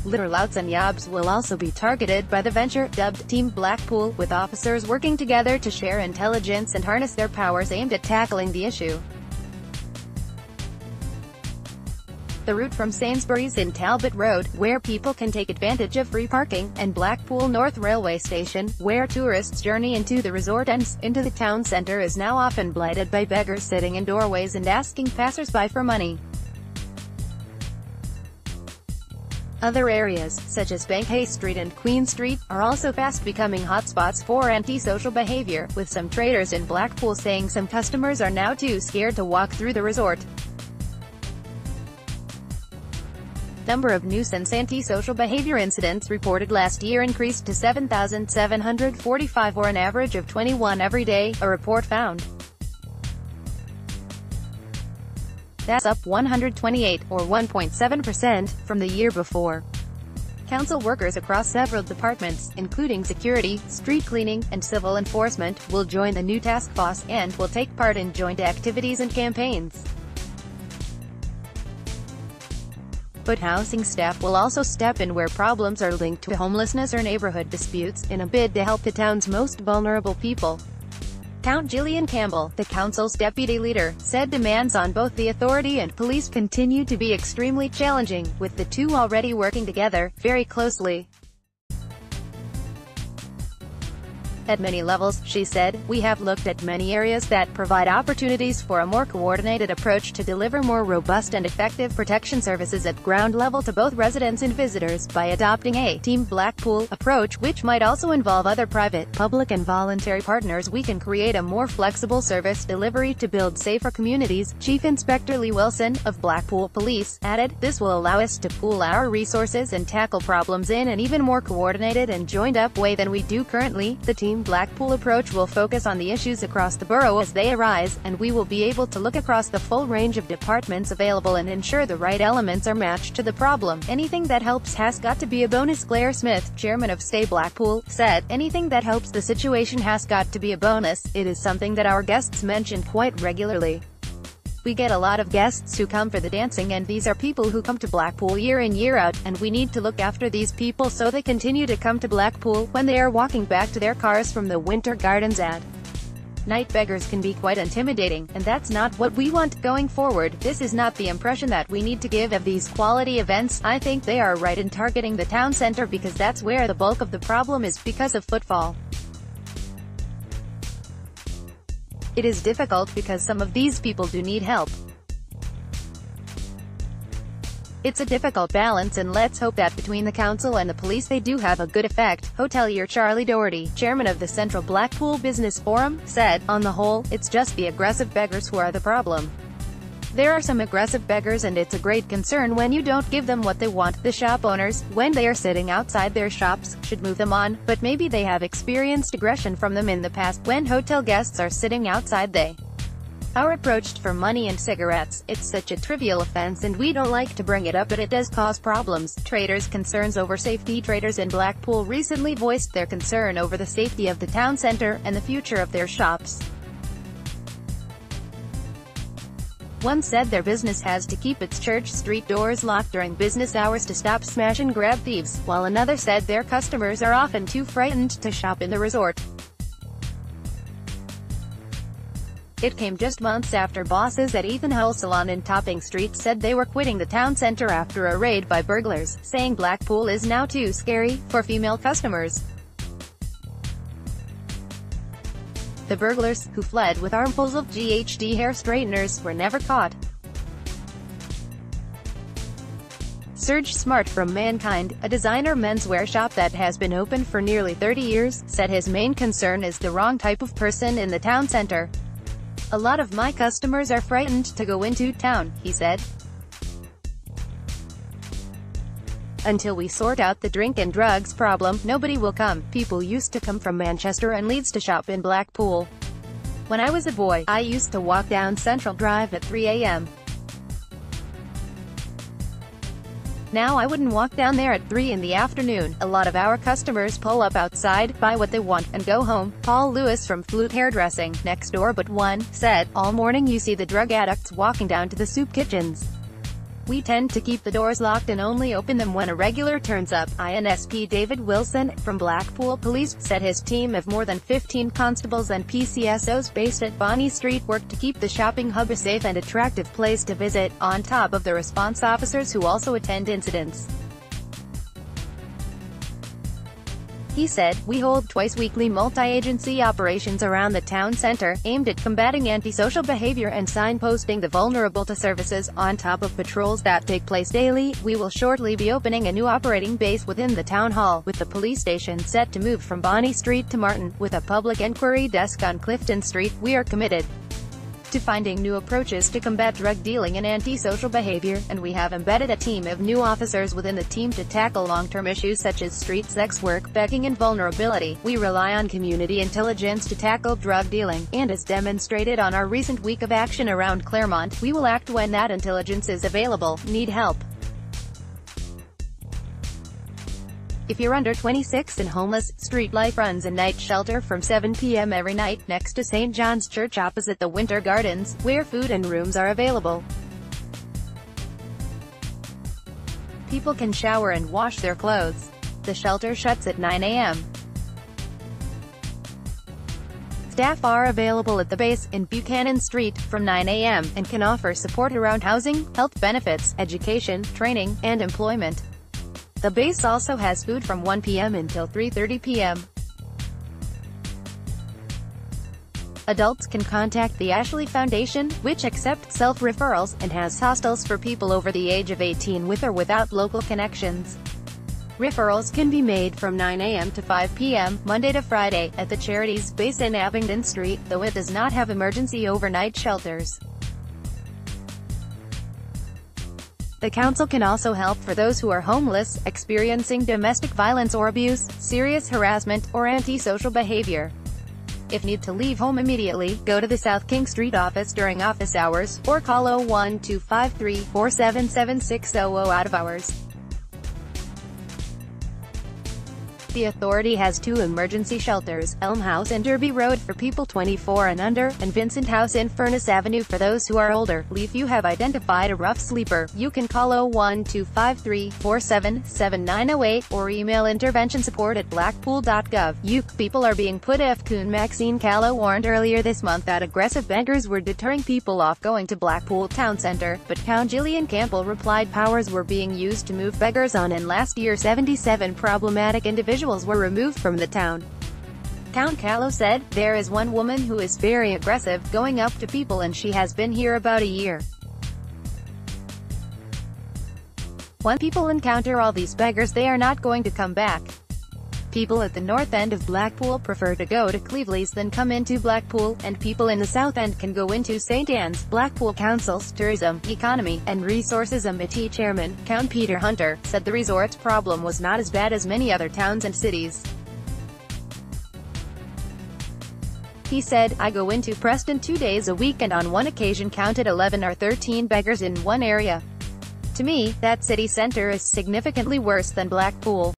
Louts and yobs will also be targeted by the venture, dubbed Team Blackpool, with officers working together to share intelligence and harness their powers aimed at tackling the issue. The route from Sainsbury's in Talbot Road, where people can take advantage of free parking, and Blackpool North railway station, where tourists journey into the resort ends, into the town centre, is now often blighted by beggars sitting in doorways and asking passers-by for money. Other areas, such as Bank Hay Street and Queen Street, are also fast becoming hotspots for antisocial behavior, with some traders in Blackpool saying some customers are now too scared to walk through the resort. Number of nuisance antisocial behavior incidents reported last year increased to 7,745, or an average of 21 every day, a report found. That's up 128, or 1.7%, from the year before. Council workers across several departments, including security, street cleaning, and civil enforcement, will join the new task force, and will take part in joint activities and campaigns. But housing staff will also step in where problems are linked to homelessness or neighborhood disputes, in a bid to help the town's most vulnerable people. Count Gillian Campbell, the council's deputy leader, said demands on both the authority and police continue to be extremely challenging, with the two already working together very closely. At many levels, she said, we have looked at many areas that provide opportunities for a more coordinated approach to deliver more robust and effective protection services at ground level to both residents and visitors, by adopting a Team Blackpool approach, which might also involve other private, public and voluntary partners. We can create a more flexible service delivery to build safer communities, Chief Inspector Lee Wilson, of Blackpool Police, added. This will allow us to pool our resources and tackle problems in an even more coordinated and joined-up way than we do currently. The Team Blackpool approach will focus on the issues across the borough as they arise, and we will be able to look across the full range of departments available and ensure the right elements are matched to the problem. Anything that helps has got to be a bonus. Claire Smith, chairman of Stay Blackpool, said, anything that helps the situation has got to be a bonus. It is something that our guests mention quite regularly. We get a lot of guests who come for the dancing, and these are people who come to Blackpool year in year out, and we need to look after these people so they continue to come to Blackpool when they are walking back to their cars from the Winter Gardens ad. Night beggars can be quite intimidating, and that's not what we want going forward. This is not the impression that we need to give of these quality events. I think they are right in targeting the town centre because that's where the bulk of the problem is, because of footfall. It is difficult because some of these people do need help. It's a difficult balance, and let's hope that between the council and the police they do have a good effect. Hotelier Charlie Doherty, chairman of the Central Blackpool Business Forum, said, on the whole, it's just the aggressive beggars who are the problem. There are some aggressive beggars, and it's a great concern when you don't give them what they want. The shop owners, when they are sitting outside their shops, should move them on, but maybe they have experienced aggression from them in the past. When hotel guests are sitting outside they are approached for money and cigarettes. It's such a trivial offense and we don't like to bring it up, but it does cause problems. Traders' concerns over safety. Traders in Blackpool recently voiced their concern over the safety of the town centre and the future of their shops. One said their business has to keep its Church Street doors locked during business hours to stop smash and grab thieves, while another said their customers are often too frightened to shop in the resort. It came just months after bosses at Ethan Hull Salon in Topping Street said they were quitting the town centre after a raid by burglars, saying Blackpool is now too scary for female customers. The burglars, who fled with armfuls of GHD hair straighteners, were never caught. Serge Smart from Mankind, a designer menswear shop that has been open for nearly 30 years, said his main concern is the wrong type of person in the town centre. A lot of my customers are frightened to go into town, he said. Until we sort out the drink and drugs problem, nobody will come. People used to come from Manchester and Leeds to shop in Blackpool. When I was a boy, I used to walk down Central Drive at 3 a.m. Now I wouldn't walk down there at 3 in the afternoon. A lot of our customers pull up outside, buy what they want, and go home. Paul Lewis from Flute Hairdressing, next door but one, said, all morning you see the drug addicts walking down to the soup kitchens. We tend to keep the doors locked and only open them when a regular turns up. INSP David Wilson, from Blackpool Police, said his team of more than 15 constables and PCSOs based at Bonny Street work to keep the shopping hub a safe and attractive place to visit, on top of the response officers who also attend incidents. He said, "We hold twice-weekly multi-agency operations around the town centre, aimed at combating antisocial behaviour and signposting the vulnerable to services. On top of patrols that take place daily, we will shortly be opening a new operating base within the town hall, with the police station set to move from Bonny Street to Martin, with a public enquiry desk on Clifton Street. We are committed to finding new approaches to combat drug dealing and antisocial behavior, and we have embedded a team of new officers within the team to tackle long-term issues such as street sex work, begging and vulnerability. We rely on community intelligence to tackle drug dealing, and as demonstrated on our recent week of action around Claremont, we will act when that intelligence is available. Need help? If you're under 26 and homeless, Street Life runs a night shelter from 7 p.m. every night, next to St. John's Church opposite the Winter Gardens, where food and rooms are available. People can shower and wash their clothes. The shelter shuts at 9 a.m. Staff are available at the base, in Buchanan Street, from 9 a.m., and can offer support around housing, health benefits, education, training, and employment. The base also has food from 1 p.m. until 3:30 p.m. Adults can contact the Ashley Foundation, which accepts self-referrals, and has hostels for people over the age of 18 with or without local connections. Referrals can be made from 9 a.m. to 5 p.m., Monday to Friday, at the charity's base in Abingdon Street, though it does not have emergency overnight shelters. The council can also help for those who are homeless, experiencing domestic violence or abuse, serious harassment, or antisocial behavior. If need to leave home immediately, go to the South King Street office during office hours, or call 01253-477-600 out of hours. The authority has 2 emergency shelters, Elm House and Derby Road for people 24 and under, and Vincent House in Furnace Avenue for those who are older. If you have identified a rough sleeper, you can call 01253-477-7908, or email interventionsupport@blackpool.gov. UK people are being put off. Maxine Callow warned earlier this month that aggressive beggars were deterring people off going to Blackpool town centre, but Count Gillian Campbell replied powers were being used to move beggars on, and last year 77 problematic individuals were removed from the town. Count Callow said, "There is one woman who is very aggressive, going up to people, and she has been here about a year. When people encounter all these beggars, they are not going to come back. People at the north end of Blackpool prefer to go to Cleveleys than come into Blackpool, and people in the south end can go into St. Anne's." Blackpool Council's Tourism, Economy, and Resources Committee Chairman, Count Peter Hunter, said the resort's problem was not as bad as many other towns and cities. He said, "I go into Preston 2 days a week and on one occasion counted 11 or 13 beggars in one area. To me, that city centre is significantly worse than Blackpool."